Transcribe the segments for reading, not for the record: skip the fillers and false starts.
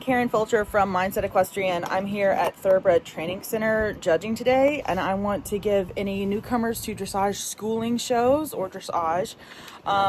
Karen Fulcher from Mindset Equestrian. I'm here at Thoroughbred Training Center judging today, and I want to give any newcomers to dressage schooling shows or dressage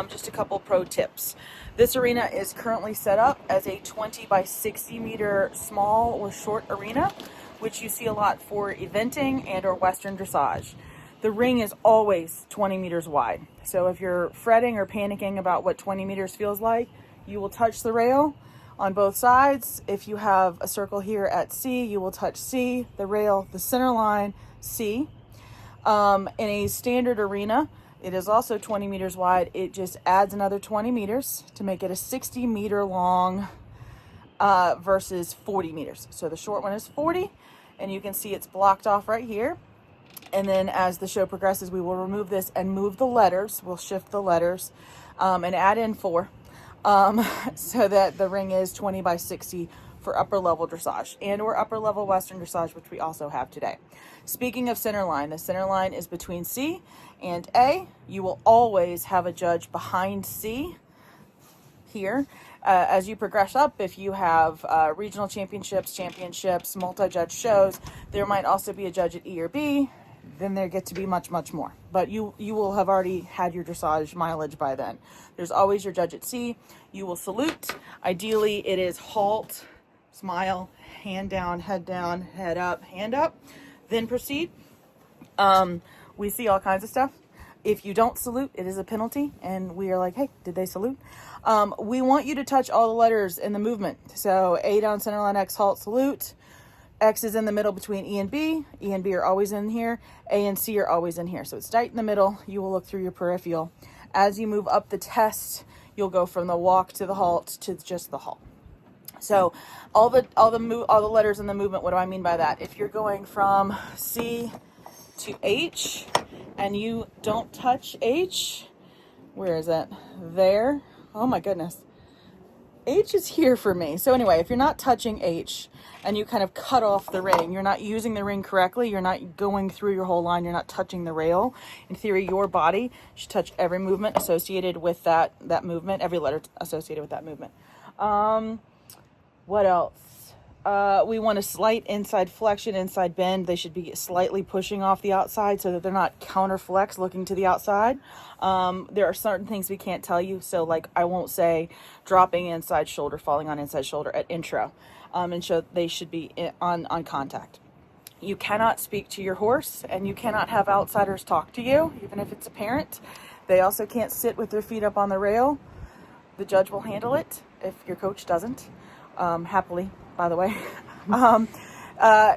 just a couple pro tips. This arena is currently set up as a 20 by 60 meter small or short arena, which you see a lot for eventing and or Western dressage. The ring is always 20 meters wide. So if you're fretting or panicking about what 20 meters feels like, you will touch the rail on both sides. If you have a circle here at C, you will touch C, the rail, the center line, C. In a standard arena, it is also 20 meters wide. It just adds another 20 meters to make it a 60 meter long versus 40 meters. So the short one is 40, and you can see it's blocked off right here. And then as the show progresses, we will remove this and move the letters. We'll shift the letters and add in 4. So that the ring is 20 by 60 for upper level dressage and or upper level Western dressage, which we also have today. Speaking of center line, the center line is between C and A. You will always have a judge behind C here. As you progress up, if you have regional championships, multi-judge shows, there might also be a judge at E or B. Then there get to be much, much more. But you will have already had your dressage mileage by then. There's always your judge at C. You will salute. Ideally, it is halt, smile, hand down, head up, hand up, then proceed. We see all kinds of stuff. If you don't salute, it is a penalty, and we are like, hey, did they salute? We want you to touch all the letters in the movement. So A down center line, X, halt, salute. X is in the middle between E and B. E and B are always in here. A and C are always in here. So it's tight in the middle. You will look through your peripheral. As you move up the test, you'll go from the walk to the halt to just the halt. So all the letters in the movement, what do I mean by that? If you're going from C to H and you don't touch H, where is that? There. Oh my goodness. H is here for me. So anyway, if you're not touching H and you kind of cut off the ring, you're not using the ring correctly, you're not going through your whole line, you're not touching the rail. In theory, your body should touch every movement associated with that movement, every letter associated with that movement. What else? We want a slight inside flexion, inside bend. They should be slightly pushing off the outside so that they're not counter flex looking to the outside. There are certain things we can't tell you. So like I won't say dropping inside shoulder, falling on inside shoulder at intro. And so they should be on contact. You cannot speak to your horse, and you cannot have outsiders talk to you, even if it's a parent. They also can't sit with their feet up on the rail. The judge will handle it if your coach doesn't, happily, by the way.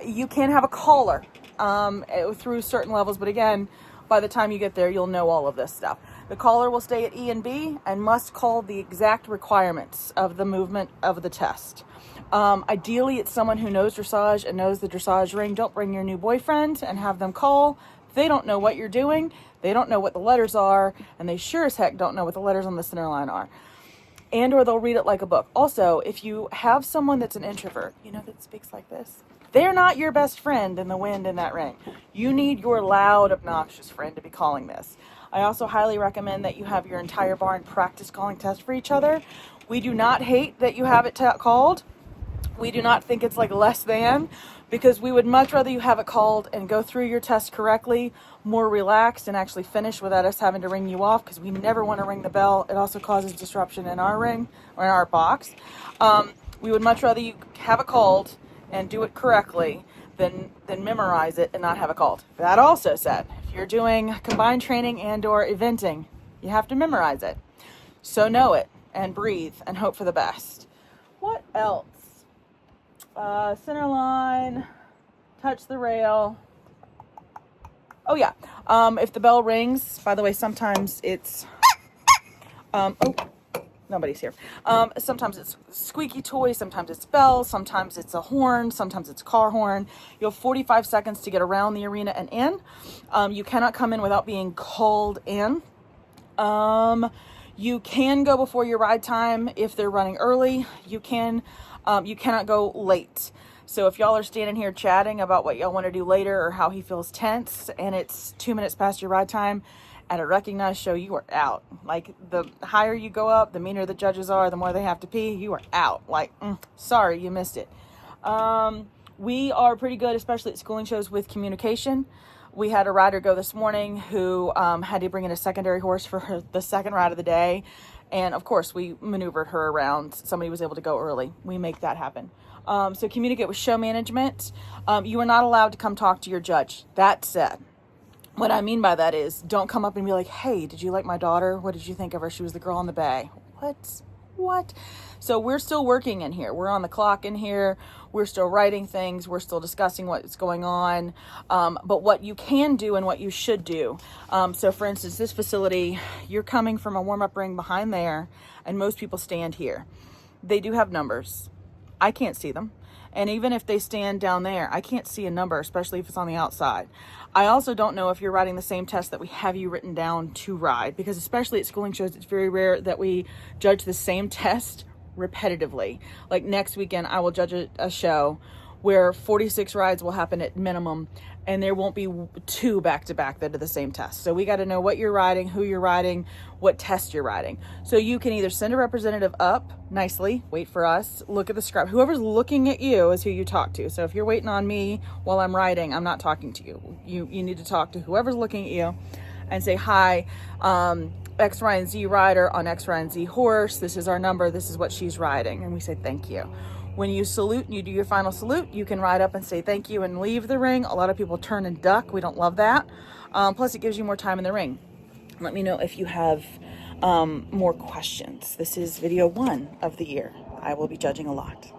You can have a collar through certain levels, but again, by the time you get there, you'll know all of this stuff. The collar will stay at E and B and must call the exact requirements of the movement of the test. Ideally, it's someone who knows dressage and knows the dressage ring. Don't bring your new boyfriend and have them call. They don't know what you're doing. They don't know what the letters are, and they sure as heck don't know what the letters on the center line are. And or they'll read it like a book. Also, if you have someone that's an introvert, that speaks like this, they're not your best friend in the wind in that ring. You need your loud, obnoxious friend to be calling this. I also highly recommend that you have your entire barn practice calling tests for each other. We do not hate that you have it called. We do not think it's like less than, because we would much rather you have it called and go through your test correctly, more relaxed, and actually finish without us having to ring you off, because we never want to ring the bell. It also causes disruption in our ring or in our box. We would much rather you have it called and do it correctly than memorize it and not have it called. That also said, if you're doing combined training and or eventing, you have to memorize it. So know it and breathe and hope for the best. What else? Center line, touch the rail. Oh yeah. If the bell rings, by the way, sometimes it's, nobody's here. Sometimes it's squeaky toy, sometimes it's bells, sometimes it's a horn, sometimes it's car horn. You have 45 seconds to get around the arena and in. You cannot come in without being called in. You can go before your ride time if they're running early. You cannot go late. So if y'all are standing here chatting about what y'all want to do later or how he feels tense and it's 2 minutes past your ride time At a recognized show, you are out. Like, the higher you go up, the meaner the judges are, the more they have to pee, you are out. Like, sorry, you missed it. We are pretty good, especially at schooling shows, with communication. We had a rider go this morning who had to bring in a secondary horse for the second ride of the day. And of course, we maneuvered her around. Somebody was able to go early. We make that happen. So communicate with show management. You are not allowed to come talk to your judge. That said, what I mean by that is, don't come up and be like, hey, did you like my daughter? What did you think of her? She was the girl in the bay. What? So we're still working in here. We're on the clock in here. We're still writing things. We're still discussing what's going on. But what you can do and what you should do. So for instance, this facility, you're coming from a warm-up ring behind there, and most people stand here. They do have numbers. I can't see them. And even if they stand down there, I can't see a number, especially if it's on the outside. I also don't know if you're writing the same test that we have you written down to ride, because especially at schooling shows, it's very rare that we judge the same test repetitively. Like next weekend, I will judge a show where 46 rides will happen at minimum, and there won't be 2 back-to-back that are the same test. So we got to know what you're riding, who you're riding, what test you're riding. So you can either send a representative up nicely, wait for us, look at the scribe. Whoever's looking at you is who you talk to. So if you're waiting on me while I'm riding, I'm not talking to you. You need to talk to whoever's looking at you and say, hi, X, Y, and Z rider on X, Y, and Z horse. This is our number. This is what she's riding. And we say, thank you. When you salute and you do your final salute, you can ride up and say thank you and leave the ring. A lot of people turn and duck. We don't love that. Plus, it gives you more time in the ring. Let me know if you have more questions. This is video 1 of the year. I will be judging a lot.